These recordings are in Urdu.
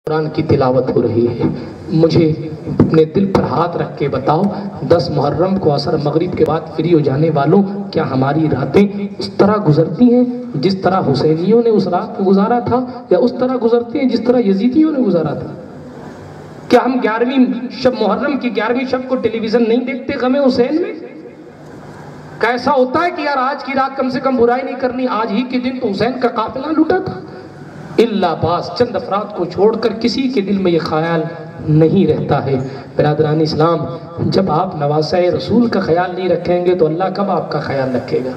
قرآن کی تلاوت ہو رہی ہے، مجھے اپنے دل پر ہاتھ رکھ کے بتاؤ 10 محرم کو عصر مغرب کے بعد فری ہو جانے والوں، کیا ہماری راتیں اس طرح گزرتی ہیں جس طرح حسینیوں نے اس رات کو گزارا تھا، یا اس طرح گزرتی ہیں جس طرح یزیدیوں نے گزارا تھا؟ کیا ہم 11ویں شب محرم کی 11ویں شب کو ٹیلی ویژن نہیں دیکھتے غم حسین میں؟ کیسا ہوتا ہے کہ یار آج کی رات کم سے کم برائی نہیں کرنی، آج ہی کے دن تو حسین کا قافلہ لوٹا تھا؟ اللہ باس چند افراد کو چھوڑ کر کسی کے دل میں یہ خیال نہیں رہتا ہے۔ برادران اسلام، جب آپ نواسہ رسول کا خیال نہیں رکھیں گے تو اللہ کب آپ کا خیال رکھے گا؟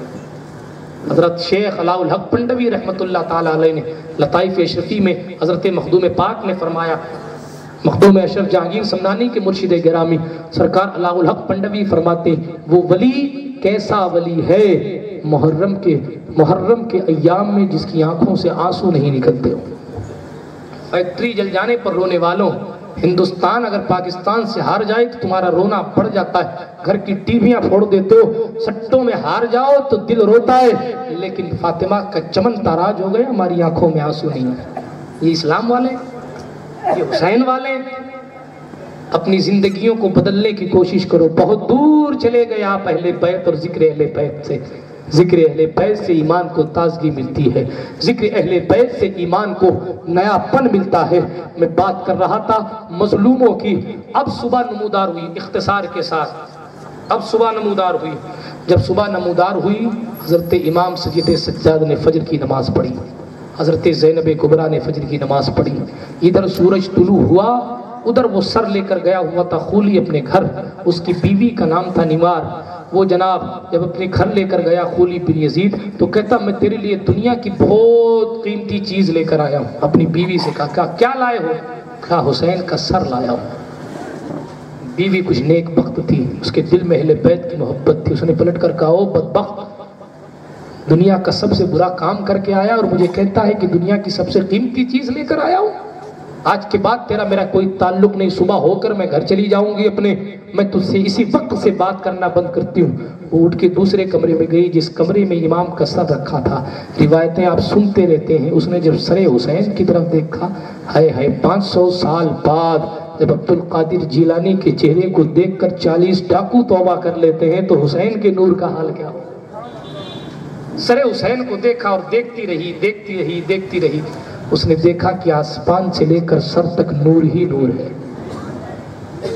حضرت شیخ علاء الحق پنڈوی رحمۃ اللہ تعالیٰ علیہ نے لطائف اشرفی میں حضرت مخدوم پاک نے فرمایا، مخدوم اشرف جہانگیر سمنانی کے مرشد گرامی سرکار علاء الحق پنڈوی فرماتے، وہ ولی کیسا ولی ہے محرم کے ایام میں جس کی آنکھوں سے آنسو نہیں نکلتے ہو۔ فیکٹری جل جانے پر رونے والوں، ہندوستان اگر پاکستان سے ہار جائے تو تمہارا رونا بڑھ جاتا ہے، گھر کی ٹیویاں پھوڑ دیتے ہو، سٹوں میں ہار جاؤ تو دل روتا ہے، لیکن فاطمہ کا چمن تاراج ہو گئے، ہماری آنکھوں میں آنسو نہیں ہے۔ یہ اسلام والے، یہ حسین والے، اپنی زندگیوں کو بدلنے کی کوشش کرو۔ بہت دور چلے گئے آپ اہل بیت اور ذکر اہل بیت سے۔ ذکر اہل بیت سے ایمان کو تازگی ملتی ہے، ذکر اہل بیت سے ایمان کو نیا پن ملتا ہے۔ میں بات کر رہا تھا مظلوموں کی، اب صبح نمودار ہوئی، اختصار کے ساتھ اب صبح نمودار ہوئی۔ جب صبح نمودار ہوئی، حضرت امام سید سجاد نے فجر کی نماز پڑھی، حضرت زینب کبریٰ نے فجر کی نماز پڑھی، ادھر سورج طلوع ہوا، ادھر وہ سر لے کر گیا ہوا تھا خولی اپنے گھر، اس کی بیوی کا نام تھا نمار۔ وہ جناب جب اپنے گھر لے کر گیا خولی بن یزید تو کہتا میں تیرے لیے دنیا کی بہت قیمتی چیز لے کر آیا ہوں۔ اپنی بیوی سے کہا کیا لائے ہو؟ کہا حسین کا سر لایا ہوں۔ بیوی کچھ نیک بخت تھی، اس کے دل میں اہل بیت کی محبت تھی، اس نے پلٹ کر کہا او بدبخت، دنیا کا سب سے برا کام کر کے آیا اور مجھے کہتا ہے کہ دنیا کی سب سے قیمتی چیز لے کر آیا ہوں۔ آج کے بعد تیرا میرا کوئی تعلق نہیں، صبح ہو کر میں گھر چلی جاؤں گی اپنے، میں تجھ سے اسی وقت سے بات کرنا بند کرتی ہوں۔ وہ اٹھ کے دوسرے کمرے میں گئی جس کمرے میں امام کا سر رکھا تھا۔ روایتیں آپ سنتے رہتے ہیں، اس نے جب سر حسین کی طرف دیکھا، ہائے ہائے 500 سال بعد جب عبد القادر جیلانی کے چہرے کو دیکھ کر 40 ڈاکو توبہ کر لیتے ہیں تو حسین کے نور کا حال کیا ہو؟ سر حسین کو دیکھا اور دیکھتی رہی، اس نے دیکھا کہ آسمان سے لے کر سر تک نور ہی نور ہے۔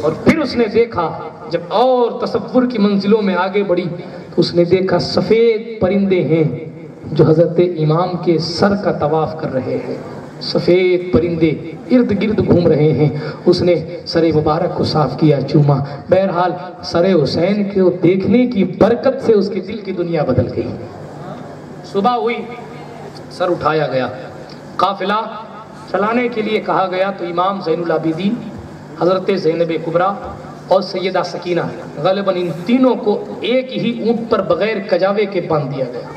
اور پھر اس نے دیکھا جب اور تصور کی منزلوں میں آگے بڑھی تو اس نے دیکھا سفید پرندے ہیں جو حضرت امام کے سر کا طواف کر رہے ہیں، سفید پرندے ارد گرد گھوم رہے ہیں۔ اس نے سر مبارک کو صاف کیا، چوما۔ بہرحال سر حسین کو دیکھنے کی برکت سے اس کے دل کی دنیا بدل گئی۔ صبح ہوئی، سر اٹھایا گیا، قافلہ چلانے کے لیے کہا گیا تو امام زین العابدین، حضرت زینب کبریٰ اور سیدہ سکینہ، غالباً ان تینوں کو ایک ہی اونٹ پر بغیر کجاوے کے باندھ دیا گیا،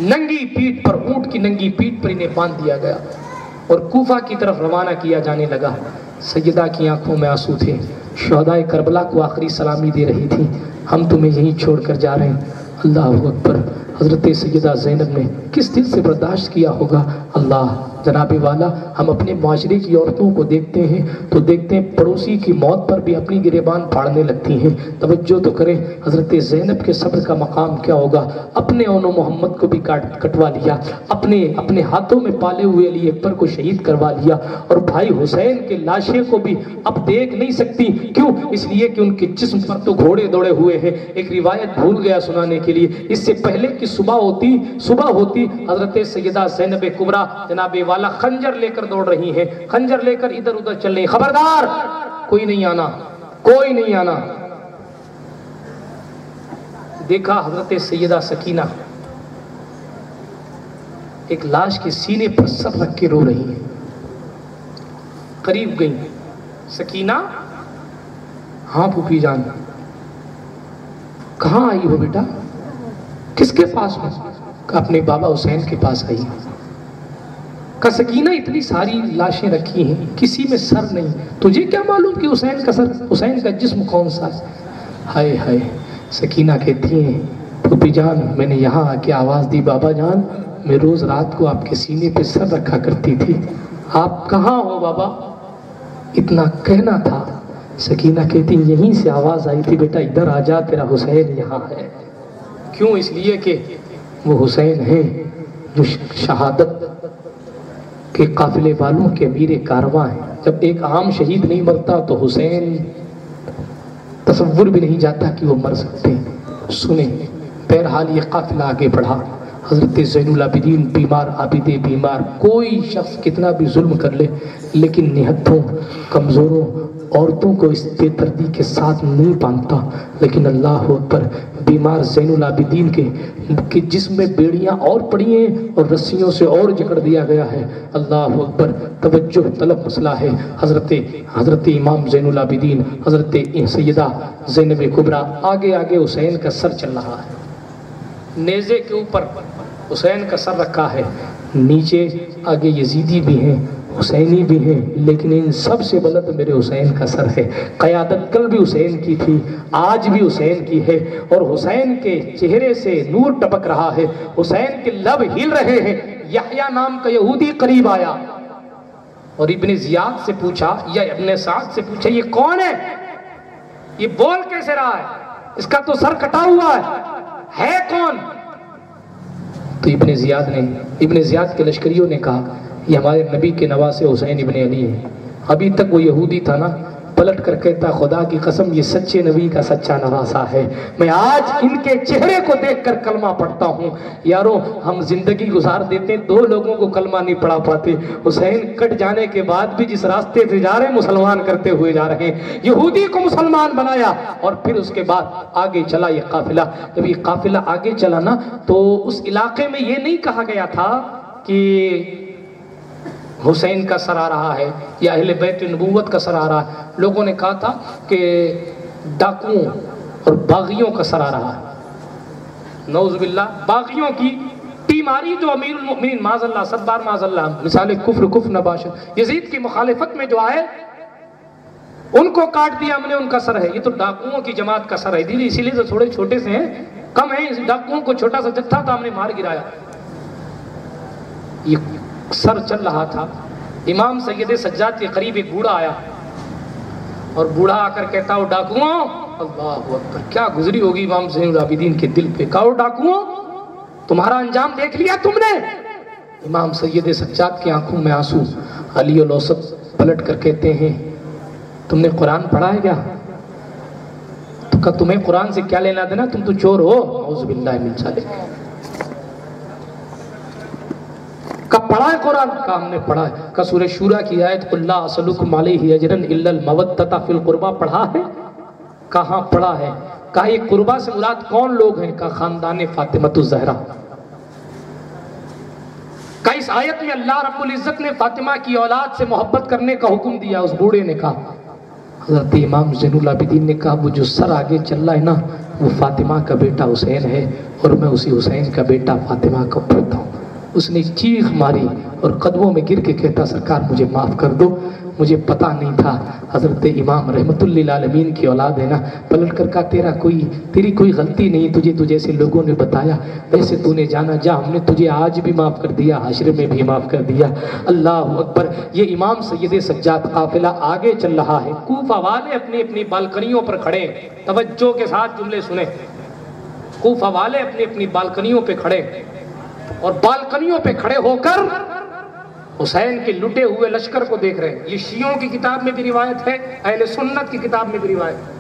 ننگی پیٹھ پر، اونٹ کی ننگی پیٹھ پر انہیں باندھ دیا گیا اور کوفہ کی طرف روانہ کیا جانے لگا۔ سیدہ کی آنکھوں میں آنسو تھے، شہدائے کربلا کو آخری سلامی دے رہی تھی، ہم تمہیں یہیں چھوڑ کر جا رہے ہیں۔ اللہ اکبر۔ حضرت سیدہ زینب نے کس دل سے برداشت کیا ہوگا؟ اللہ جناب والا، ہم اپنے معاشرے کی عورتوں کو دیکھتے ہیں تو دیکھتے ہیں پڑوسی کی موت پر بھی اپنی گریبان پھاڑنے لگتی ہیں۔ توجہ تو کریں، حضرت زینب کے صبر کا مقام کیا ہوگا؟ اپنے اون و محمد کو بھی کٹوا لیا، اپنے ہاتھوں میں پالے ہوئے علی اکبر کو شہید کروا لیا، اور بھائی حسین کے لاشے کو بھی اب دیکھ نہیں سکتی۔ کیوں؟ اس لیے کہ ان کے جسم پر تو گھوڑے دوڑے ہوئے ہیں۔ ایک روایت بھول گیا سنانے کے لیے، اس سے پہلے کہ صبح ہوتی حضرت سیدہ زینب کبریٰ جناب والا خنجر لے کر دوڑ رہی ہیں، خنجر لے کر ادھر ادھر چل رہی، خبردار کوئی نہیں آنا۔ دیکھا حضرت سیدہ سکینہ ایک لاش کے سینے پر سر رکھ کے رو رہی ہیں، قریب گئی، سکینہ ہاں پھوپھی جان، کہاں آئی ہو بیٹا؟ کس کے پاس ہو؟ کہ اپنے بابا حسین کے پاس آئی۔ کہ سکینہ اتنی ساری لاشیں رکھی ہیں، کسی میں سر نہیں، تجھے کیا معلوم کہ حسین کا سر، حسین کا جسم کون سا ہے؟ ہائے ہائے۔ سکینہ کہتی ہیں پھوپھی جان، میں نے یہاں آ کے آواز دی، بابا جان میں روز رات کو آپ کے سینے پہ سر رکھا کرتی تھی، آپ کہاں ہو بابا؟ اتنا کہنا تھا۔ سکینہ کہتی یہیں سے آواز آئی تھی بیٹا ادھر آ جا، تیرا حسین یہاں ہے۔ کیوں؟ اس لیے کہ وہ حسین ہیں جو شہادت کے قافلے والوں کے امیر کارواں ہیں۔ جب ایک عام شہید نہیں مرتا تو حسین تصور بھی نہیں جاتا کہ وہ مر سکتے ہیں۔ سنیں، بہرحال یہ قافلہ آگے بڑھا۔ حضرت زین العابدین بیمار، عابد بیمار، کوئی شخص کتنا بھی ظلم کر لے لیکن نہتوں، کمزوروں، عورتوں کو اس بے دردی کے ساتھ نہیں باندھتا، لیکن اللہ اکبر، بیمار زین العابدین کے جسم میں بیڑیاں اور پڑی ہیں اور رسیوں سے اور جکڑ دیا گیا ہے۔ اللہ اکبر، توجہ طلب مسئلہ ہے۔ حضرت امام زین العابدین، حضرت سیدہ زینب کبریٰ، آگے آگے حسین کا سر چل رہا ہے، نیزے کے اوپر حسین کا سر رکھا ہے، نیچے آگے یزیدی بھی ہیں، حسینی بھی ہیں، لیکن ان سب سے بلند میرے حسین کا سر ہے۔ قیادت کل بھی حسین کی تھی، آج بھی حسین کی ہے، اور حسین کے چہرے سے نور ٹپک رہا ہے، حسین کے لب ہل رہے ہیں۔ یحییٰ نام کا یہودی قریب آیا اور ابن زیاد سے پوچھا یا ابن سعد سے پوچھا یہ کون ہے؟ یہ بول کیسے رہا ہے؟ اس کا تو سر کٹا ہوا ہے کون؟ تو ابن زیاد کے لشکریوں نے کہا یہ ہمارے نبی کے نواسے حسین ابن علی ہیں۔ ابھی تک وہ یہودی تھا نا، پلٹ کر کہتا خدا کی قسم یہ سچے نبی کا سچا نواسا ہے۔ میں آج ان کے چہرے کو دیکھ کر کلمہ پڑھتا ہوں۔ یارو ہم زندگی گزار دیتے ہیں، دو لوگوں کو کلمہ نہیں پڑھا پاتے۔ حسین کٹ جانے کے بعد بھی جس راستے سے جا رہے ہیں مسلمان کرتے ہوئے جا رہے ہیں۔ یہودی کو مسلمان بنایا اور پھر اس کے بعد آگے چلا یہ قافلہ۔ جب یہ قافلہ آگے چلا نا تو اس علاقے میں یہ نہیں کہا گیا تھا کہ حسین کا سر آ رہا ہے یا اہل بیت نبوت کا سر آ رہا ہے، لوگوں نے کہا تھا کہ ڈاکوؤں اور باغیوں کا سر آ رہا ہے۔ نعوذ باللہ، باغیوں کی ٹیم آ رہی جو امیر المؤمنین معاذ اللہ، صد بار معاذ اللہ، مثال کفر نباشد، یزید کی مخالفت میں جو آئے ان کو کاٹ دیا ہم نے، ان کا سر ہے۔ یہ تو ڈاکوؤں کی جماعت کا سر ہے، اسی لیے تو تھوڑے چھوٹے سے ہیں، کم ہیں، اس ڈاکوؤں کو چھوٹا سا جتھا تھا ہم نے مار گرایا۔ یہ سر چل رہا تھا، امام سید سجاد کے قریب ایک بوڑھا آیا اور بوڑھا آ کر کہتا ہو ڈاکوؤں، اللہ اکبر، کیا گزری ہوگی امام زین العابدین کے دل پہ، کہا ڈاکوؤں تمہارا انجام دیکھ لیا تم نے؟ امام سید سجاد کی آنکھوں میں آنسو، علی الاوسط پلٹ کر کہتے ہیں تم نے قرآن پڑھا ہے کیا؟ تو کہا تمہیں قرآن سے کیا لینا دینا، تم تو چور ہو، اعوذ باللہ من ذالک۔ کب پڑھا ہے قرآن؟ کہا ہم نے پڑھا ہے۔ کہا سورہ شورى کی آیت قُلْ لَا أَسْأَلُكُمْ عَلَيْهِ أَجْرًا إِلَّا الْمَوَدَّةَ فِي الْقُرْبَى پڑھا ہے؟ کہاں پڑھا ہے؟ کہا یہ قربہ سے مراد کون لوگ ہیں؟ کہا خاندان فاطمۃ الزہرا۔ کہا اس آیت میں اللہ رب العزت نے فاطمہ کی اولاد سے محبت کرنے کا حکم دیا۔ اس بوڑھے نے کہا، حضرت امام زین العابدین نے کہا وہ جو سر آگے چل رہا ہے نا وہ فاطمہ کا بیٹا حسین ہے اور میں اسی حسین کا بیٹا فاطمہ کا پوتا ہوں۔ اس نے چیخ ماری اور قدموں میں گر کے کہتا سرکار مجھے معاف کر دو، مجھے پتا نہیں تھا حضرت امام رحمت للعالمین کی اولاد ہے نا۔ پلٹ کر کہا تیری کوئی غلطی نہیں، تجھے جیسے لوگوں نے بتایا ویسے تو نے جانا، جا ہم نے تجھے آج بھی معاف کر دیا، حشر میں بھی معاف کر دیا۔ اللہ اکبر۔ یہ امام سید سجاد قافلہ آگے چل رہا ہے، کوفہ والے اپنی اپنی بالکنیوں پر کھڑے، توجہ کے ساتھ جملے سنیں، کوفہ والے اپنی اپنی بالکنیوں پہ کھڑے اور بالکنیوں پہ کھڑے ہو کر حسین کے لٹے ہوئے لشکر کو دیکھ رہے ہیں۔ یہ شیعوں کی کتاب میں بھی روایت ہے، اہل سنت کی کتاب میں بھی روایت ہے۔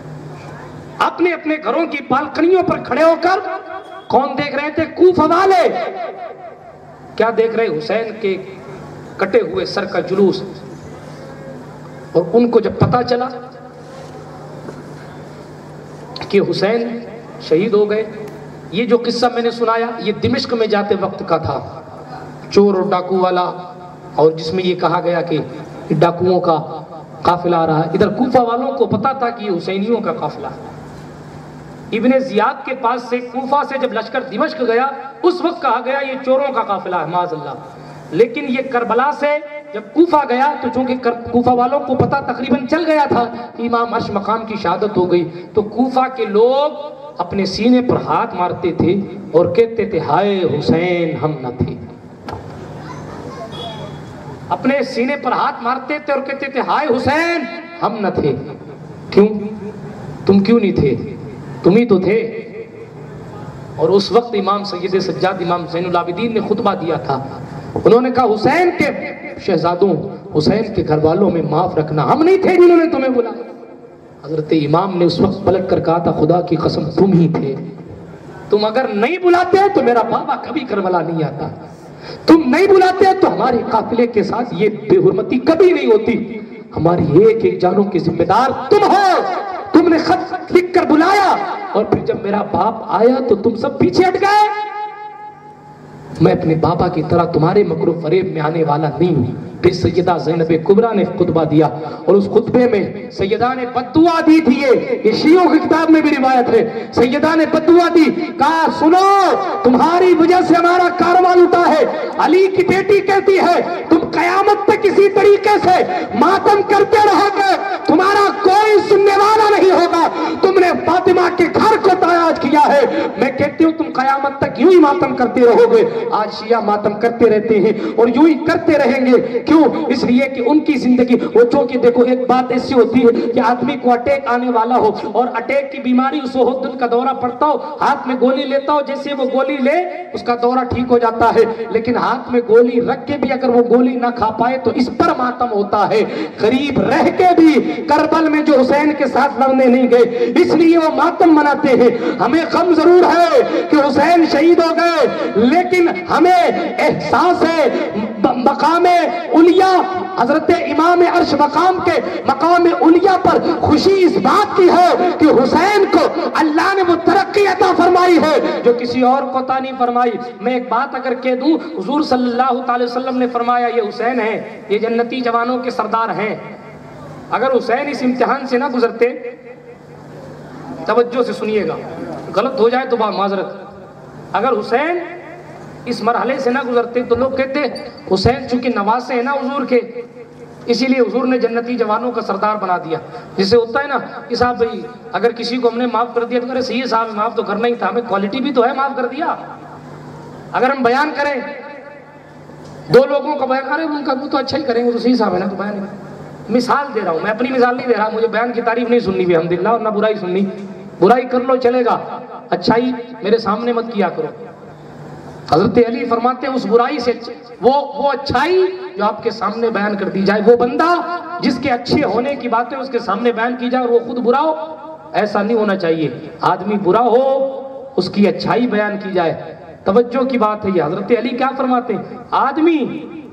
اپنے اپنے گھروں کی بالکنیوں پر کھڑے ہو کر کون دیکھ رہے تھے؟ کوفہ والے۔ کیا دیکھ رہے؟ حسین کے کٹے ہوئے سر کا جلوس۔ اور ان کو جب پتا چلا کہ حسین شہید ہو گئے، یہ جو قصہ میں نے سنایا یہ دمشق میں جاتے وقت کا تھا، چور اور ڈاکو والا، اور جس میں یہ کہا گیا کہ ڈاکوؤں کا قافلہ آ رہا ہے۔ ادھر کوفہ والوں کو پتا تھا کہ یہ حسینیوں کا قافلہ ہے۔ ابن زیاد کے پاس سے کوفہ سے جب لشکر دمشق گیا اس وقت کہا گیا یہ چوروں کا قافلہ ہے، معاذ اللہ۔ لیکن یہ کربلا سے جب کوفہ گیا تو چونکہ کوفہ والوں کو پتا تقریباً چل گیا تھا کہ امام عرش مقام کی شہادت ہو گئی، تو کوفہ کے لوگ اپنے سینے پر ہاتھ مارتے تھے اور کہتے تھے ہائے حسین ہم نہ تھے۔ اپنے سینے پر ہاتھ مارتے تھے اور کہتے تھے ہائے حسین ہم نہ تھے. کیوں؟ تم کیوں نہیں تھے؟ تم ہی تو تھے. اور اس وقت امام سید سجاد امام زین العابدین نے خطبہ دیا تھا. انہوں نے کہا حسین کے شہزادوں، حسین کے گھر والوں میں معاف رکھنا، ہم نہیں تھے جنہوں نے تمہیں بولا. حضرت امام نے اس وقت پلٹ کر کہا تھا خدا کی قسم تم ہی تھے. تم اگر نہیں بلاتے تو میرا بابا کبھی کربلا نہیں آتا. تم نہیں بلاتے تو ہمارے قافلے کے ساتھ یہ بے حرمتی کبھی نہیں ہوتی. ہماری ایک ایک جانوں کے ذمہ دار تم ہو. تم نے خط لکھ کر بلایا اور پھر جب میرا باپ آیا تو تم سب پیچھے ہٹ گئے. میں اپنے بابا کی طرح تمہارے مکر و فریب میں آنے والا نہیں ہوں. پھر سیدہ زینب کبریٰ نے خطبہ دیا اور اس خطبے میں سیدہ نے بددعا دی تھی. یہ شیعوں کی کتاب میں بھی روایت ہے. سیدہ نے بددعا دی، کہا سنو تمہاری وجہ سے ہمارا کارواں لٹا ہے. علی کی بیٹی کہتی ہے تم قیامت تک کسی طریقے سے ماتم کرتے رہو گے، تمہارا کوئی سننے والا نہیں ہوگا. تم نے فاطمہ کے گھر کو تاج کیا ہے. میں کہتی ہوں تم قیامت تک یوں ہی ماتم کرتے رہو گے. آج شیعہ ماتم کرتے رہتے ہیں اور یوں ہی کرتے رہیں گے. کیوں؟ اس لیے کہ ان کی زندگی وہ چونکہ دیکھو ایک بات ایسی ہوتی ہے کہ آدمی کو اٹیک آنے والا ہو اور اٹیک کی بیماری اس کو ہو، دل کا دورہ پڑتا ہو، ہاتھ میں گولی لیتا ہو، جیسے وہ گولی لے اس کا دورہ ٹھیک ہو جاتا ہے. لیکن ہاتھ میں گولی رکھ کے بھی اگر وہ گولی نہ کھا پائے تو اس پر ماتم ہوتا ہے. غریب رہ کے بھی کربل میں جو حسین کے ساتھ لڑنے نہیں گئے اس لیے وہ ماتم مناتے ہیں. ہمیں غم ضرور ہے کہ حسین شہید ہو گئے، لیکن ہمیں احساس ہے مقام علیا حضرت امام عرش مقام کے مقام علیا پر خوشی اس بات کی ہے کہ حسین کو اللہ نے وہ ترقی عطا فرمائی ہے جو کسی اور کو عطا نہیں فرمائی. میں ایک بات اگر کہہ دوں، حضور صلی اللہ تعالی وسلم نے فرمایا یہ حسین ہیں، یہ جنتی جوانوں کے سردار ہیں. اگر حسین اس امتحان سے نہ گزرتے، توجہ سے سنیے گا، غلط ہو جائے تو معذرت، اگر حسین اس مرحلے سے نہ گزرتے تو لوگ کہتے حسین چونکہ نواسے ہیں نا حضور کے، اسی لیے حضور نے جنتی جوانوں کا سردار بنا دیا. جسے ہوتا ہے نا کہ صاحب بھائی اگر کسی کو ہم نے معاف کر دیا تو صحیح ہے صاحب معاف تو کرنا ہی تھا، ہمیں کوالٹی بھی تو ہے معاف کر دیا. اگر ہم بیان کریں دو لوگوں کا بیان کریں ان کا وہ تو اچھا ہی کریں گے تو صحیح صاحب ہے نا، تو بیان مثال دے رہا ہوں میں، اپنی مثال نہیں دے رہا. مجھے بیان کی تعریف نہیں سننی بھی الحمدللہ، اور نہ برائی سننی. برائی کر لو چلے گا، اچھائی میرے سامنے مت کیا کرو. حضرت علی فرماتے ہیں اس برائی سے وہ اچھائی جو آپ کے سامنے بیان کر دی جائے، وہ بندہ جس کے اچھے ہونے کی باتیں اس کے سامنے بیان کی جائے اور وہ خود برا ہو، ایسا نہیں ہونا چاہیے. آدمی برا ہو اس کی اچھائی بیان کی جائے. توجہ کی بات ہے یہ. حضرت علی کیا فرماتے ہیں؟ آدمی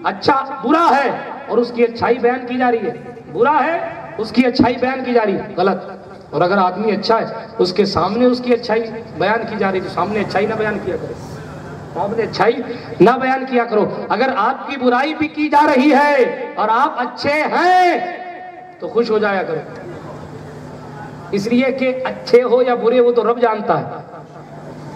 اچھا برا ہے اور اس کی اچھائی بیان کی جا رہی ہے، برا ہے اس کی اچھائی بیان کی جا رہی ہے، غلط. اور اگر آدمی اچھا ہے اس کے سامنے اس کی اچھائی بیان کی جا رہی ہے تو سامنے اچھائی نہ بیان کیا کرو، سامنے اچھائی نہ بیان کیا کرو. اگر آپ کی برائی بھی کی جا رہی ہے اور آپ اچھے ہیں تو خوش ہو جایا کرو، اس لیے کہ اچھے ہو یا برے وہ تو رب جانتا ہے.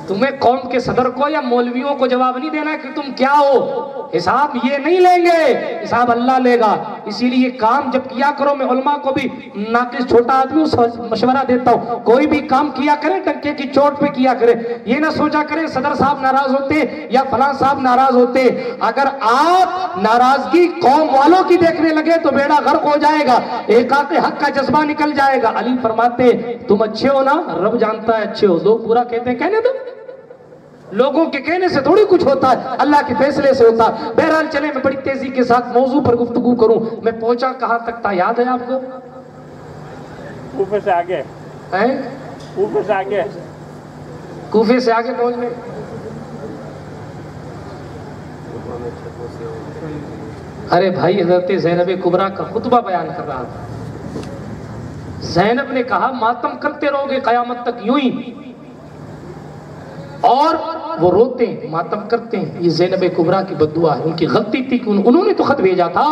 تمہیں قوم کے صدر کو یا مولویوں کو جواب نہیں دینا کہ تم کیا ہو، حساب یہ نہیں لیں گے، حساب اللہ لے گا. اسی لیے کام جب کیا کرو، میں علماء کو بھی ناقص چھوٹا آدمی مشورہ دیتا ہوں، کوئی بھی کام کیا کرے ڈنکے کی چوٹ پہ کیا کرے. یہ نہ سوچا کرے صدر صاحب ناراض ہوتے یا فلاں صاحب ناراض ہوتے. اگر آپ ناراضگی قوم والوں کی دیکھنے لگے تو بیڑا غرق ہو جائے گا، احقاق حق کا جذبہ نکل جائے گا. علی فرماتے تم اچھے ہو نا، رب جانتا ہے اچھے ہو. لوگ برا کہتے ہیں کہنے دو، لوگوں کے کہنے سے تھوڑی کچھ ہوتا ہے، اللہ کے فیصلے سے ہوتا ہے. بہرحال چلیں میں بڑی تیزی کے ساتھ موضوع پر گفتگو کروں. میں پہنچا کہاں تک تھا یاد ہے آپ کو؟ کوفے سے آگے، کوفے سے آگے، کوفے سے آگے پہنچ گئے. ارے بھائی حضرت زینب کبریٰ کا خطبہ بیان کر رہا تھا. زینب نے کہا ماتم کرتے رہو گے قیامت تک یوں ہی، اور وہ روتے ہیں ماتم کرتے ہیں. یہ زینب کبریٰ کی بددعا ہے. ان کی غلطی تھی کہ انہوں نے تو خط بھیجا تھا.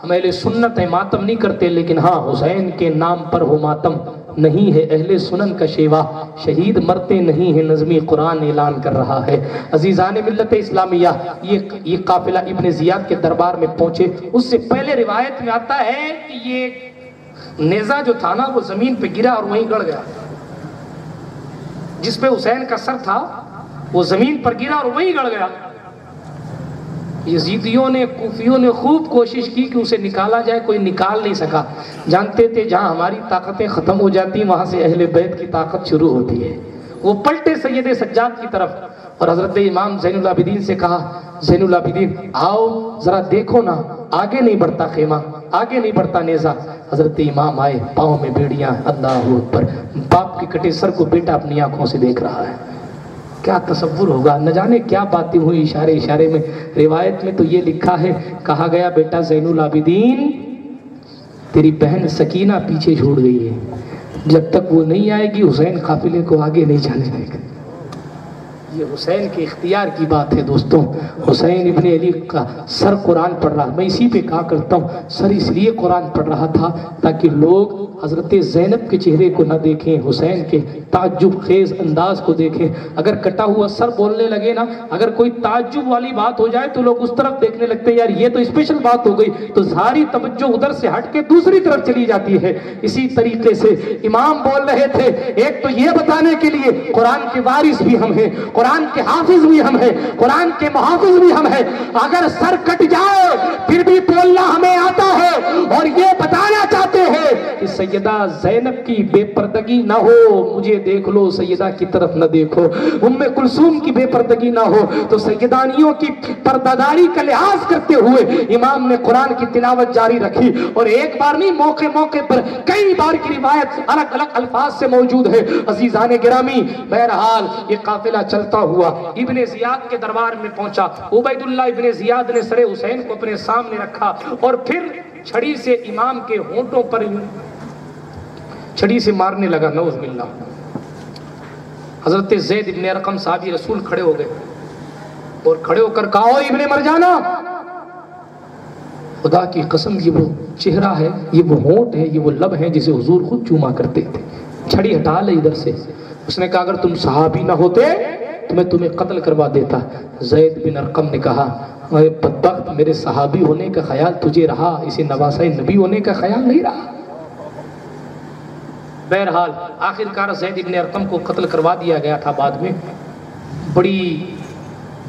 ہم اہل سنت ہیں ماتم نہیں کرتے، لیکن ہاں حسین کے نام پر ہو ماتم نہیں ہے اہل سنن کا شیوا. شہید مرتے نہیں ہیں نظمی قرآن اعلان کر رہا ہے. عزیزان ملت اسلامیہ، یہ قافلہ ابن زیاد کے دربار میں پہنچے. اس سے پہلے روایت میں آتا ہے کہ یہ نیزہ جو تھا نا وہ زمین پہ گرا اور وہیں گڑ گیا. جس پہ حسین کا سر تھا وہ زمین پر گرا اور وہیں گڑ گیا. یزیدیوں نے کوفیوں نے خوب کوشش کی کہ اسے نکالا جائے، کوئی نکال نہیں سکا۔ جانتے تھے جہاں ہماری طاقتیں ختم ہو جاتی ہیں وہاں سے اہل بیت کی طاقت شروع ہوتی ہے۔ وہ پلٹے سید سجاد کی طرف اور حضرت امام زین العابدین سے کہا، زین العابدین آؤ ذرا دیکھو نا، آگے نہیں بڑھتا خیمہ، آگے نہیں بڑھتا نیزہ۔ حضرت امام آئے، پاؤں میں بیڑیاں، اللہ اکبر، باپ کے کٹے سر کو بیٹا اپنی آنکھوں سے دیکھ رہا ہے۔ کیا تصور ہوگا، نہ جانے کیا باتیں ہوئی اشارے اشارے میں۔ روایت میں تو یہ لکھا ہے، کہا گیا بیٹا زین العابدین تیری بہن سکینہ پیچھے چھوڑ گئی ہے، جب تک وہ نہیں آئے گی حسین قافلے کو آگے نہیں جانے دے گا۔ یہ حسین کے اختیار کی بات ہے دوستوں۔ حسین ابن علی کا سر قرآن پڑھ رہا، میں اسی پہ کہا کرتا ہوں سر اس لیے قرآن پڑھ رہا تھا تاکہ لوگ حضرت زینب کے چہرے کو نہ دیکھیں، حسین کے تعجب خیز انداز کو دیکھیں۔ اگر کٹا ہوا سر بولنے لگے نا، اگر کوئی تعجب والی بات ہو جائے تو لوگ اس طرف دیکھنے لگتے ہیں، یار یہ تو اسپیشل بات ہو گئی، تو ساری توجہ ادھر سے ہٹ کے دوسری طرف چلی جاتی ہے۔ اسی طریقے سے امام بول رہے تھے، ایک تو یہ بتانے کے لیے قرآن کے وارث بھی ہم ہیں، قرآن کے حافظ بھی ہم ہیں، قرآن کے محافظ بھی ہم ہیں، اگر سر کٹ جائے پھر بھی بولنا ہمیں آتا ہے، اور یہ بتانا چاہتے ہیں کہ سیدہ زینب کی بے پردگی نہ ہو، مجھے دیکھ لو سیدہ کی طرف نہ دیکھو، ام کلثوم کی بے پردگی نہ ہو، تو سیدانیوں کی پرداداری کا لحاظ کرتے ہوئے امام نے قرآن کی تلاوت جاری رکھی، اور ایک بار نہیں موقع موقع پر کئی بار کی روایت الگ الگ الفاظ سے موجود ہے۔ عزیزان گرامی، بہرحال یہ قافلہ چلتا ہوا ابن زیاد کے دربار میں پہنچا۔ عبید اللہ ابن زیاد نے سر حسین کو اپنے سامنے رکھا اور پھر چھڑی سے امام کے ہونٹوں پر چھڑی سے مارنے لگا، نعوذ باللہ۔ حضرت زید ابن ارقم صحابی رسول کھڑے ہو گئے اور کھڑے ہو کر کہا، ابن مرجانہ، خدا کی قسم یہ وہ چہرہ ہے، یہ وہ ہونٹ ہے، یہ وہ لب ہے جسے حضور خود چوما کرتے تھے، چھڑی ہٹا لے ادھر سے۔ اس نے کہا اگر تم صحابی نہ ہوتے تو میں تمہیں قتل کروا دیتا۔ زید بن ارقم نے کہا، اے بدبخت، میرے صحابی ہونے کا خیال تجھے رہا، اسے نواسہ نبی ہونے کا خیال نہیں رہا۔ بہرحال آخرکار زید بن ارقم کو قتل کروا دیا گیا تھا۔ بعد میں بڑی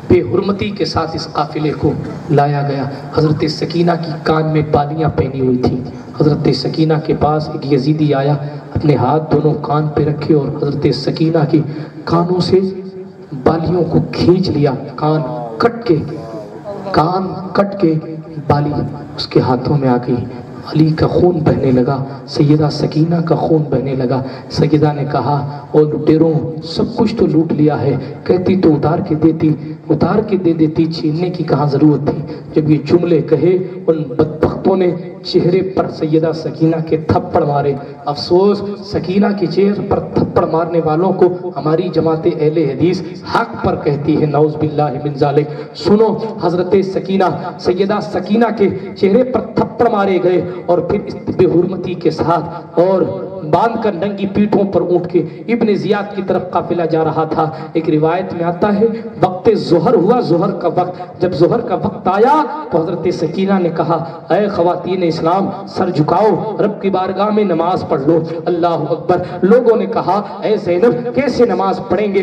بے حرمتی کے ساتھ اس قافلے کو لایا گیا۔ حضرت سکینہ کی کان میں بالیاں پہنی ہوئی تھیں۔ حضرت سکینہ کے پاس ایک یزیدی آیا، اپنے ہاتھ دونوں کان پہ رکھے اور حضرت سکینہ کی کانوں سے بالیوں کو کھینچ لیا، کان کٹ کے بالی اس کے ہاتھوں میں آ گئی۔ علی کا خون بہنے لگا، سیدہ سکینہ کا خون بہنے لگا۔ سیدہ نے کہا، او لٹیروں، سب کچھ تو لوٹ لیا ہے، کہتی تو اتار کے دے دیتی، چھیننے کی کہاں ضرورت تھی۔ جب یہ جملے کہے ان بدبختوں نے چہرے پر سیدہ سکینہ کے تھپڑ مارے۔ افسوس، سکینہ کے چہرے پر تھپڑ مارنے والوں کو ہماری جماعت اہل حدیث حق پر کہتی ہے، نعوذ باللہ من ذالک۔ سنو، حضرت سکینہ، سیدہ سکینہ کے چہرے پر تھپڑ مارے گئے اور پھر اس بے حرمتی کے ساتھ اور باندھ کر ننگی پیٹھوں پر اونٹ کے ابن زیاد کی طرف قافلہ جا رہا تھا۔ ایک روایت میں آتا ہے وقت ظہر ہوا، ظہر کا وقت، جب ظہر کا وقت آیا تو حضرت سکینہ نے کہا، اے خواتین اسلام، سر جھکاؤ، رب کی بارگاہ میں نماز پڑھ لو۔ اللہ اکبر۔ لوگوں نے کہا، اے زینب کیسے نماز پڑھیں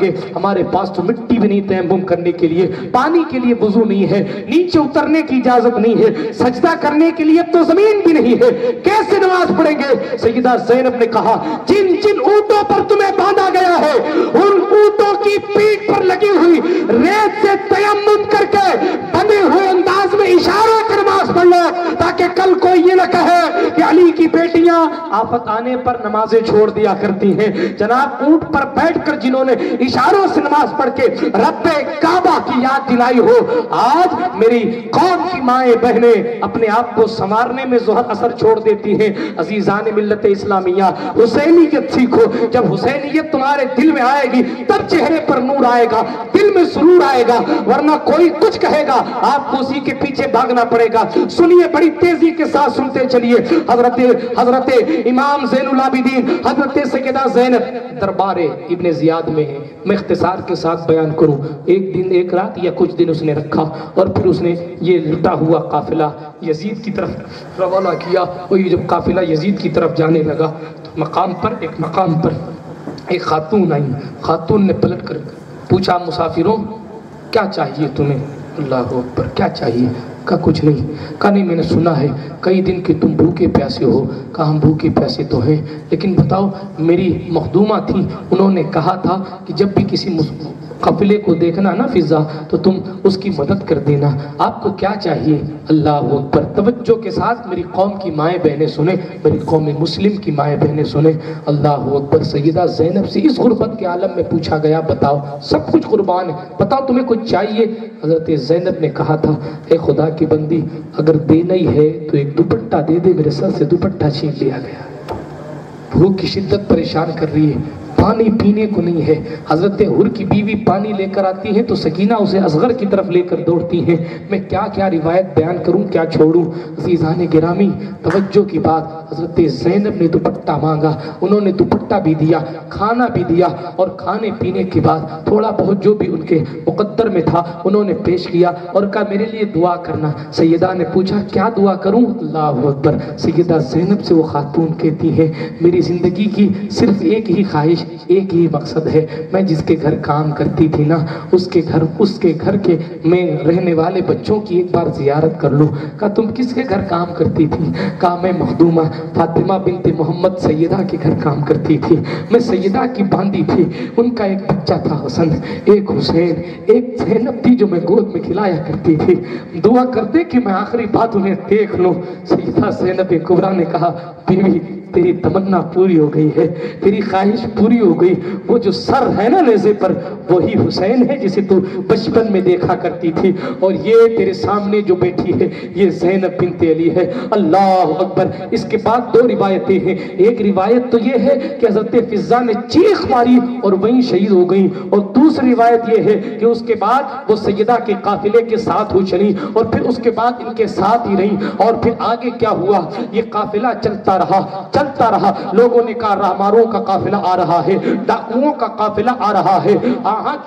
گے، ہمارے پاس تو مٹی بھی نہیں تیمم کرنے کے لیے، پانی کے لیے وضو نہیں ہے، نیچے اترنے کی اجازت نہیں ہے، سجدہ کرنے کے لیے تو زمین بھی نہیں ہے، کیسے نماز پڑھیں گے؟ سیدہ زینب نے کہا، جن جن اونٹوں پر تمہیں باندھا گیا ہے ان اونٹوں کی پیٹھ پر لگی ہوئی ریت سے تیمم کر کے بندے ہوئے انداز میں اشارہ کر نماز پڑھ لو، تاکہ کل کوئی یہ نہ کہے کہ علی کی بیٹیاں آفت آنے پر نمازیں چھوڑ دیا کرتی ہیں۔ جناب اونٹ پر بیٹھ کر جنہوں نے اشاروں سے نماز پڑھ کے رب کعبہ کی یاد دلائی ہو، آج میری قوم کی مائیں بہنیں اپنے آپ کو سنوارنے میں ظہر اثر چھوڑ دیتی ہیں۔ عزیزان ملت اسلامیہ، حسینیت سیکھو۔ جب حسینیت تمہارے دل میں آئے گی تب چہرے پر نور آئے گا، دل میں سرور آئے گا، ورنہ کوئی کچھ کہے گا آپ کو اسی کے پیچھے بھاگنا پڑے گا۔ سنیے، بڑی تیزی کے ساتھ سنتے چلیے۔ حضرت امام زین العابدین، حضرت سیدہ زینب دربار ابن زیاد میں ہے۔ میں اختصار کے ساتھ بیان کروں، ایک دن ایک رات یا کچھ دن اس نے رکھا اور پھر اس نے یہ لٹا ہوا قافلہ یزید کی طرف روانہ کیا۔ اور یہ جب قافلہ یزید کی طرف جانے لگا تو مقام پر ایک خاتون آئی۔ خاتون نے پلٹ کر پوچھا، مسافروں کیا چاہیے تمہیں؟ اللہ اکبر، کیا چاہیے؟ کہا کچھ نہیں۔ کہا نہیں، میں نے سنا ہے کئی دن کہ تم بھوکے پیاسے ہو۔ کہا ہم بھوکے پیاسے تو ہیں، لیکن بتاؤ، میری مخدومہ تھی، انہوں نے کہا تھا کہ جب بھی کسی قافلے کو دیکھنا نا فضا تو تم اس کی مدد کر دینا، آپ کو کیا چاہیے؟ اللہ اکبر، توجہ کے ساتھ میری قوم کی مائیں بہنیں سنیں، میری قوم مسلم کی مائیں بہنیں سنیں، اللہ اکبر۔ سیدہ زینب سے اس غربت کے عالم میں پوچھا گیا، بتاؤ، سب کچھ قربان ہے، بتاؤ تمہیں کچھ چاہیے؟ حضرت زینب نے کہا تھا، اے خدا کی بندی، اگر دینا ہی ہے تو ایک دوپٹہ دے دے۔ میرے سر سے دوپٹہ چھین لیا گیا۔ بھوک کی شدت پریشان کر رہی ہے، پانی پینے کو نہیں ہے۔ حضرت حر کی بیوی پانی لے کر آتی ہے تو سکینہ اسے اصغر کی طرف لے کر دوڑتی ہیں۔ میں کیا کیا روایت بیان کروں، کیا چھوڑوں؟ عزیزان گرامی، توجہ کی بات، حضرت زینب نے دوپٹہ مانگا، انہوں نے دوپٹہ بھی دیا، کھانا بھی دیا، اور کھانے پینے کے بعد تھوڑا بہت جو بھی ان کے مقدر میں تھا انہوں نے پیش کیا اور کہا میرے لیے دعا کرنا۔ سیدہ نے پوچھا کیا دعا کروں؟ اللہ اکبر۔ سیدہ زینب سے وہ خاتون کہتی ہے، میری زندگی کی صرف ایک ہی خواہش، ایک ہی مقصد ہے، میں جس کے گھر کام کرتی تھی نا، اس کے گھر کے میں رہنے والے بچوں کی ایک بار زیارت کر لوں۔ کہا تم کس کے گھر کام کرتی تھی؟ کہا میں مخدومہ فاطمہ بنت محمد سیدہ کے گھر کام کرتی تھی، میں سیدہ کی باندھی تھی، ان کا ایک بچہ تھا حسن، ایک حسین، ایک زینب تھی جو میں گود میں کھلایا کرتی تھی، دعا کرتے کہ میں آخری بات انہیں دیکھ لوں۔ سیدہ زینب کبریٰ نے کہا، بیوی تیری تمنا پوری ہو گئی ہے، تیری خواہش پوری ہو گئی، وہ جو سر ہے نا نیزے پر وہی حسین ہے جسے تو بچپن میں دیکھا کرتی تھی، اور یہ تیرے سامنے جو بیٹھی ہے یہ زینب بنت علی ہے۔ اللہ اکبر۔ اس کے بعد دو روایتیں ہیں، ایک روایت تو یہ ہے کہ حضرت فضہ نے چیخ ماری اور وہیں شہید ہو گئیں، اور دوسری روایت یہ ہے کہ اس کے بعد وہ سیدہ کے قافلے کے ساتھ ہو چلی اور پھر اس کے بعد ان کے ساتھ ہی رہیں، اور پھر آگے کیا ہوا، یہ قافلہ چلتا رہا، لوگوں نے کہا راہماروں کا قافلہ آ رہا ہے، ڈاکوؤں کا قافلہ آ رہا ہے،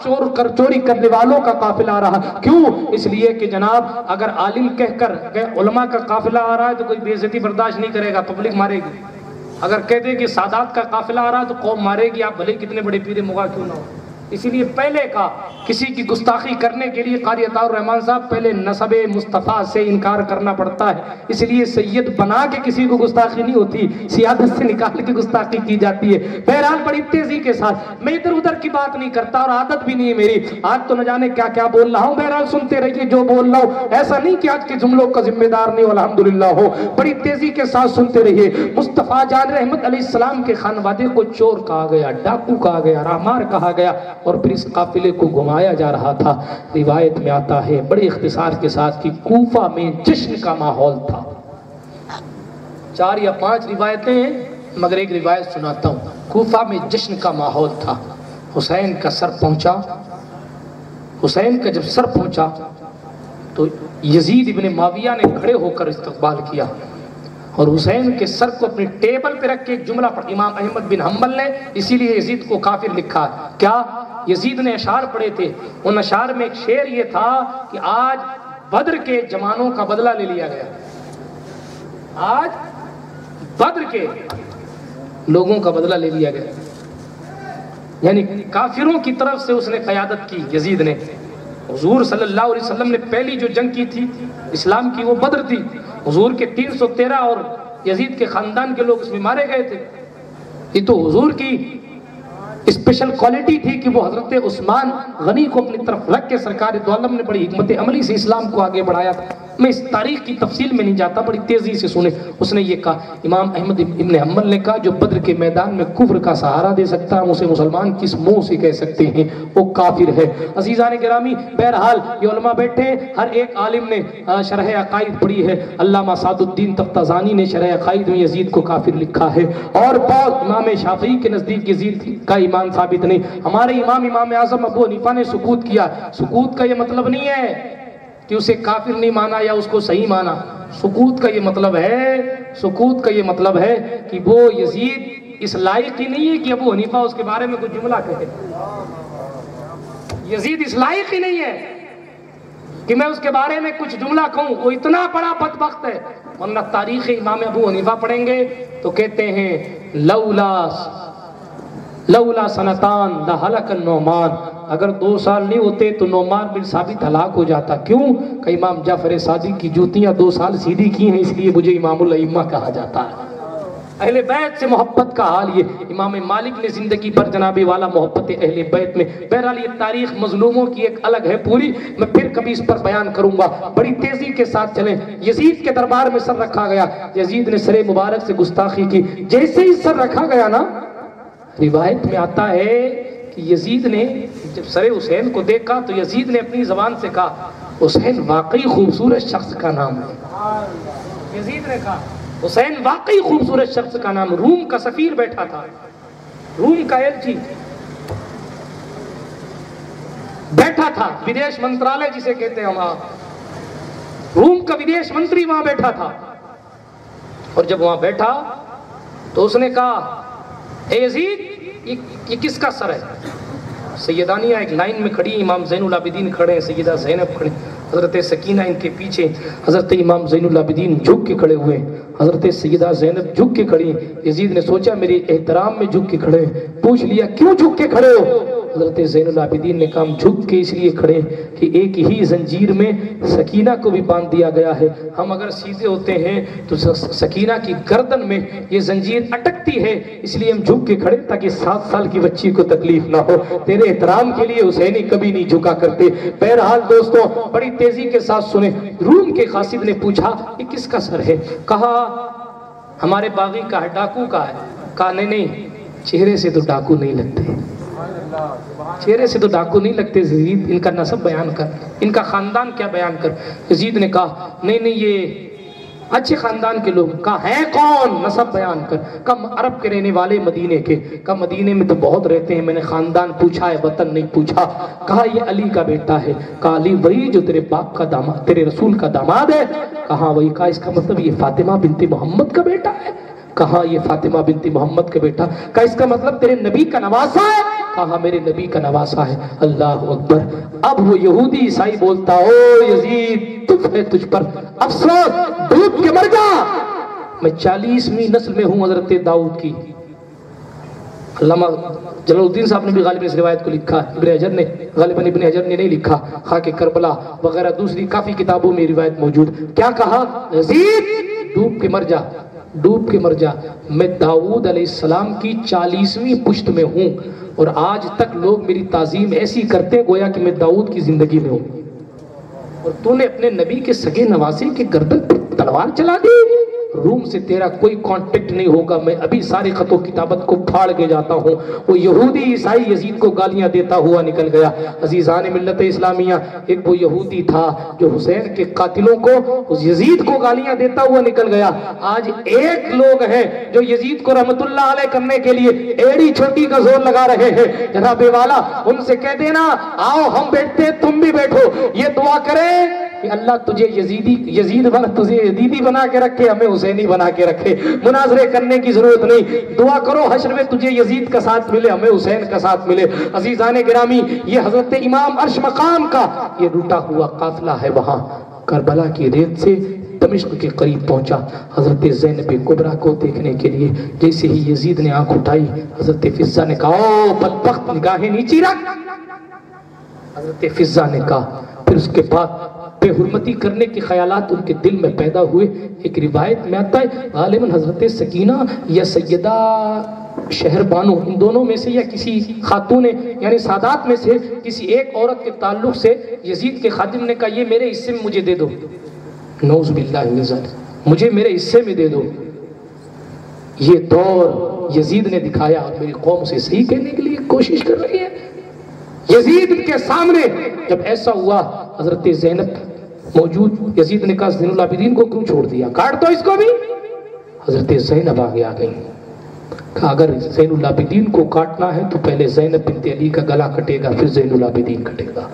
چوری کرنے والوں کا قافلہ آ رہا۔ کیوں؟ اس لیے کہ جناب اگر عالم کہہ کر کہ علماء کا قافلہ آ رہا ہے تو کوئی بے عزتی برداشت نہیں کرے گا، پبلک مارے گی۔ اگر کہہ دے کہ سادات کا قافلہ آ رہا ہے تو قوم مارے گی، آپ بھلے کتنے بڑے پیر مغاں کیوں نہ ہو۔ اسی لیے پہلے کا کسی کی گستاخی کرنے کے لیے قاری عطاء الرحمن صاحب پہلے نسب مصطفیٰ سے انکار کرنا پڑتا ہے، اس لیے سید بنا کے کسی کو گستاخی نہیں ہوتی، سیادت سے نکال کے گستاخی کی جاتی ہے۔ بہرحال بڑی تیزی کے ساتھ، میں ادھر ادھر کی بات نہیں کرتا اور عادت بھی نہیں ہے میری، آج تو نہ جانے کیا کیا بول رہا ہوں، بہرحال سنتے رہیے جو بول رہا ہوں، ایسا نہیں کہ آج کے جملوں کا ذمہ دار نہیں الحمدللہ ہو، بڑی تیزی کے ساتھ سنتے رہیے۔ مصطفیٰ جان رحمت علیہ السلام کے خانوادے کو چور کہا گیا، ڈاکو کہا گیا، راہمار کہا گیا، اور پھر اس قافلے کو گھمایا جا رہا تھا۔ روایت میں آتا ہے بڑے اختصار کے ساتھ کہ کوفہ میں جشن کا ماحول تھا۔ 4 یا 5 روایتیں ہیں مگر ایک روایت سناتا ہوں۔ کوفہ میں جشن کا ماحول تھا، حسین کا سر پہنچا، حسین کا جب سر پہنچا تو یزید ابن معاویہ نے کھڑے ہو کر استقبال کیا اور حسین کے سر کو اپنی ٹیبل پہ رکھ کے ایک جملہ پڑھا۔ امام احمد بن حنبل نے اسی لیے یزید کو کافر لکھا ہے۔ کیا؟ یزید نے اشعار پڑھے تھے، ان اشعار میں ایک شعر یہ تھا کہ آج بدر کے جوانوں کا بدلہ لے لیا گیا، آج بدر کے لوگوں کا بدلہ لے لیا گیا، یعنی کافروں کی طرف سے اس نے قیادت کی یزید نے۔ حضور صلی اللہ علیہ وسلم نے پہلی جو جنگ کی تھی اسلام کی وہ بدر تھی، حضور کے 313 اور یزید کے خاندان کے لوگ اس میں مارے گئے تھے۔ یہ تو حضور کی اسپیشل کوالٹی تھی کہ وہ حضرت عثمان غنی کو اپنی طرف رکھ کے سرکار دو عالم نے بڑی حکمت عملی سے اسلام کو آگے بڑھایا تھا۔ میں اس تاریخ کی تفصیل میں نہیں جاتا، بڑی تیزی سے سنیں۔ اس نے یہ کہا، امام احمد ابن حنبل نے کہا جو بدر کے میدان میں کفر کا سہارا دے سکتا ہے اسے مسلمان کس منہ سے کہہ سکتے ہیں، وہ کافر ہے۔ عزیزان گرامی، بہرحال یہ علماء بیٹھے، ہر ایک عالم نے شرح عقائد پڑھی ہے۔ علامہ سعد الدین تفتازانی نے شرح عقائد میں یزید کو کافر لکھا ہے، اور بہت امام شافعی کے نزدیک یزید کا ایمان ثابت نہیں۔ ہمارے امام اعظم ابو حنیفہ نے سکوت کیا۔ سکوت کا یہ مطلب نہیں ہے کہ اسے کافر نہیں مانا یا اس کو صحیح مانا، سکوت کا یہ مطلب ہے کہ وہ یزید اس لائق ہی نہیں ہے کہ ابو حنیفہ اس کے بارے میں کوئی جملہ کہے۔ یزید اس لائق ہی نہیں ہے کہ میں اس کے بارے میں کچھ جملہ کہوں، وہ اتنا بڑا بدبخت ہے۔ ورنہ تاریخ امام ابو حنیفہ پڑھیں گے تو کہتے ہیں لولا سنتان لہلک النعمان، اگر 2 سال نہیں ہوتے تو نعمان بن ثابت ہلاک ہو جاتا. کیوں؟ کہ امام جعفر صادق کی جوتیاں 2 سال سیدھی کی ہیں، اس لیے مجھے امام الائمہ کہا جاتا ہے. اہل بیت سے محبت کا حال یہ. امام مالک نے زندگی پر جناب والا محبت اہل بیت میں. بہرحال یہ تاریخ مظلوموں کی ایک الگ ہے پوری، میں پھر کبھی اس پر بیان کروں گا. بڑی تیزی کے ساتھ چلیں. یزید کے دربار میں سر رکھا گیا. یزید نے سر مبارک سے گستاخی کی. جیسے ہی سر رکھا گیا نا، روایت میں آتا ہے کہ یزید نے جب سر حسین کو دیکھا تو یزید نے اپنی زبان سے کہا حسین واقعی خوبصورت شخص کا نام ہے. یزید نے کہا حسین واقعی خوبصورت شخص کا نام. روم کا سفیر بیٹھا تھا، روم کا ایلچی بیٹھا تھا، ودیش منترالے جسے کہتے ہیں وہاں، روم کا ودیش منتری وہاں بیٹھا تھا. اور جب وہاں بیٹھا تو اس نے کہا اے یزید یہ کس کا سر ہے؟ سیدانیہ ایک لائن میں کھڑی، امام زین العابدین کھڑے ہیں، سیدہ زینب کھڑے، حضرت سکینہ ان کے پیچھے، حضرت امام زین العابدین جھک کے کھڑے ہوئے، حضرت سیدہ زینب جھک کے کھڑی. یزید نے سوچا میرے احترام میں جھک کے کھڑے، پوچھ لیا کیوں جھک کے کھڑے ہو؟ حضرت زین العابدین نے کہا جھک کے اس لیے کھڑے کہ ایک ہی زنجیر میں سکینہ کو بھی باندھ دیا گیا ہے. ہم اگر سیدھے ہوتے ہیں تو سکینہ کی گردن میں یہ زنجیر اٹکتی ہے، اس لیے ہم جھک کے کھڑے تاکہ 7 سال کی بچی کو تکلیف نہ ہو. تیرے احترام کے لیے حسینی کبھی نہیں جھکا کرتے. بہرحال دوستوں بڑی تیزی کے ساتھ سنیں. روم کے قاصد نے پوچھا یہ کس کا سر ہے؟ کہا ہمارے باغی کا ہے، ڈاکو کا ہے. کہا نہیں چہرے سے تو ڈاکو نہیں لگتے، چہرے سے تو ڈاکو نہیں لگتے. یزید ان کا نسب بیان کر، ان کا خاندان کیا بیان کر. یزید نے کہا نہیں یہ اچھے خاندان کے لوگ. کہا ہے کون؟ نسب بیان کر. کہا عرب کے رہنے والے مدینے کے. کہا مدینے میں تو بہت رہتے ہیں، میں نے خاندان پوچھا ہے وطن نہیں پوچھا. کہا یہ علی کا بیٹا ہے. کہا علی وہی جو تیرے باپ کا داماد، تیرے رسول کا داماد ہے؟ کہا وہی. کہا اس کا مطلب یہ فاطمہ بنت محمد کا بیٹا ہے؟ کہا یہ فاطمہ بنت محمد کا بیٹا. کہا اس کا مطلب تیرے نبی کا نواسا ہے؟ کہا میرے نبی کا نواسا ہے. اللہ اکبر. اب وہ یہودی عیسائی بولتا او یزید تف ہے تجھ پر افسوس، ڈوب کے مر جا. میں 40ویں نسل میں ہوں حضرت داؤد کی. علامہ جلال الدین صاحب نے بھی غالباً اس روایت کو لکھا، ابن حجر نے غالباً ابن حجر نے نہیں لکھا، خاک کربلا وغیرہ دوسری کافی کتابوں میں روایت موجود. کیا کہا؟ یزید ڈوب کے مر جا، ڈوب کے مر جا. میں داؤد علیہ السلام کی 40ویں پشت میں ہوں اور آج تک لوگ میری تعظیم ایسی کرتے گویا کہ میں داؤد کی زندگی میں ہوں، اور تو نے اپنے نبی کے سگے نواسے کے گردن پر تلوار چلا دی. روم سے تیرا کوئی کانٹیکٹ نہیں ہوگا. میں ابھی سارے خط و کتابت کو پھاڑ کے جاتا ہوں. وہ یہودی عیسائی یزید کو گالیاں دیتا ہوا نکل گیا. عزیزان ملت اسلامیہ، ایک وہ یہودی تھا جو حسین کے قاتلوں کو، اس یزید کو گالیاں دیتا ہوا نکل گیا. آج ایک لوگ ہیں جو یزید کو رحمت اللہ علیہ کرنے کے لیے ایڑی چھوٹی کا زور لگا رہے ہیں. جناب والا ان سے کہہ دینا آؤ ہم بیٹھتے ہیں تم بھی بیٹھو، یہ دعا کریں کہ اللہ تجھے یزید تجھے یزیدی بنا کے رکھے، ہمیں حسینی بنا کے رکھے. مناظرے کرنے کی ضرورت نہیں. دعا کرو حشر میں تجھے یزید کا ساتھ ملے، ہمیں حسین کا ساتھ ملے. عزیزان گرامی، یہ حضرت امام عرش مقام کا یہ روٹا ہوا قافلہ ہے. وہاں کربلا کی ریت سے دمشق کے قریب پہنچا حضرت زینب کبریٰ کو دیکھنے کے لیے. جیسے ہی یزید نے آنکھ اٹھائی حضرت فضہ نے کہا او بدبخت نگاہیں نیچی رکھ. حضرت فضہ نے کہا، پھر اس کے بعد بے حرمتی کرنے کے خیالات ان کے دل میں پیدا ہوئے. ایک روایت میں آتا ہے غالباً حضرت سکینہ یا سیدہ شہر بانو، ان دونوں میں سے یا کسی خاتون یعنی سادات میں سے کسی ایک عورت کے تعلق سے یزید کے خادم نے کہا یہ میرے حصے میں مجھے دے دو. نعوذ باللہ من ذلک، مجھے میرے حصے میں دے دو. یہ دور یزید نے دکھایا اور میری قوم سے صحیح کہنے کے لیے کوشش کر رہی ہے. یزید کے سامنے جب ایسا ہوا حضرت زینب موجود، یزید نے کہا زین العابدین کو کیوں چھوڑ دیا، کاٹ دو اس کو بھی. حضرت زینب آگے آ گئی، کہا اگر زین العابدین کو کاٹنا ہے تو پہلے زینب بنت علی کا گلا کٹے گا پھر زین العابدین کٹے گا.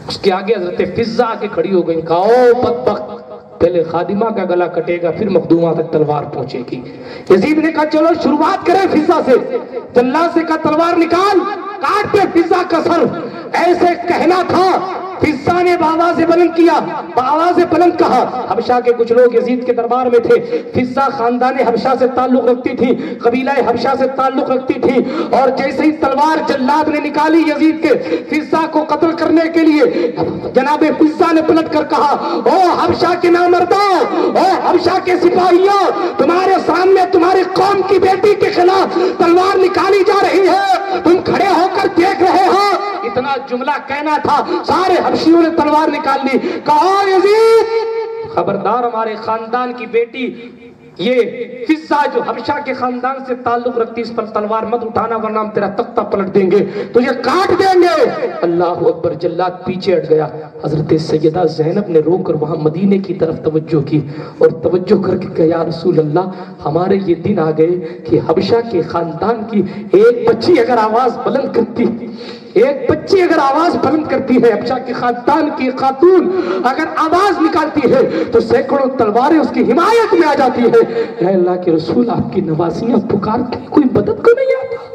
اس کے آگے حضرت فضہ آ کے کھڑی ہو گئی، کہا او بدبخت پہلے خادمہ کا گلا کٹے گا پھر مخدومہ تک تلوار پہنچے گی. یزید نے کہا چلو شروعات کریں فضہ سے. جلاد سے کہا تلوار نکال، کاٹ دے فضہ کا سر. ایسے کہنا تھا فضہ نے آواز بلند کیا، آواز بلند کہا۔ حبشہ کے کچھ لوگ یزید کے دربار میں تھے، فضہ خاندان حبشہ سے تعلق رکھتی تھی، قبیلہ حبشہ سے تعلق رکھتی تھی، اور جیسے ہی تلوار جلاد نے نکالی یزید کے فضہ کو قتل کرنے کے لیے، جناب فضہ نے پلٹ کر کہا، او حبشہ کے نامردوں، او حبشہ کے سپاہیوں، تمہارے سامنے تمہاری قوم کی بیٹی کے خلاف تلوار نکالی جا رہی ہے، تم کھڑے ہو کر دیکھ رہے ہو۔ اتنا جملہ کہنا تھا، سارے حبشیوں نے تلوار نکال لی، کہا یزید خبردار ہمارے خاندان کی بیٹی یہ فضہ جو حبشہ کے خاندان سے تعلق رکھتی، اس پر تلوار مت اٹھانا ورنہ ہم تیرا تختہ پلٹ دیں گے، تجھے کاٹ دیں گے۔ اللہ اکبر، جلاد پیچھے ہٹ گیا۔ حضرت سیدہ زینب نے رو کر وہاں مدینے کی طرف توجہ کی اور توجہ کر کے کہا، یا رسول اللہ ہمارے یہ دن آ گئے کہ حبشہ کے خاندان کی ایک بچی اگر آواز بلند کرتی، ایک بچی اگر آواز بلند کرتی ہے، حبشہ کے خاندان کی خاتون اگر آواز نکالتی ہے تو سینکڑوں تلواریں اس کی حمایت میں آ جاتی ہے۔ اے اللہ کے رسول، آپ کی نوازیاں پکارتی، کوئی مدد کو نہیں آتا۔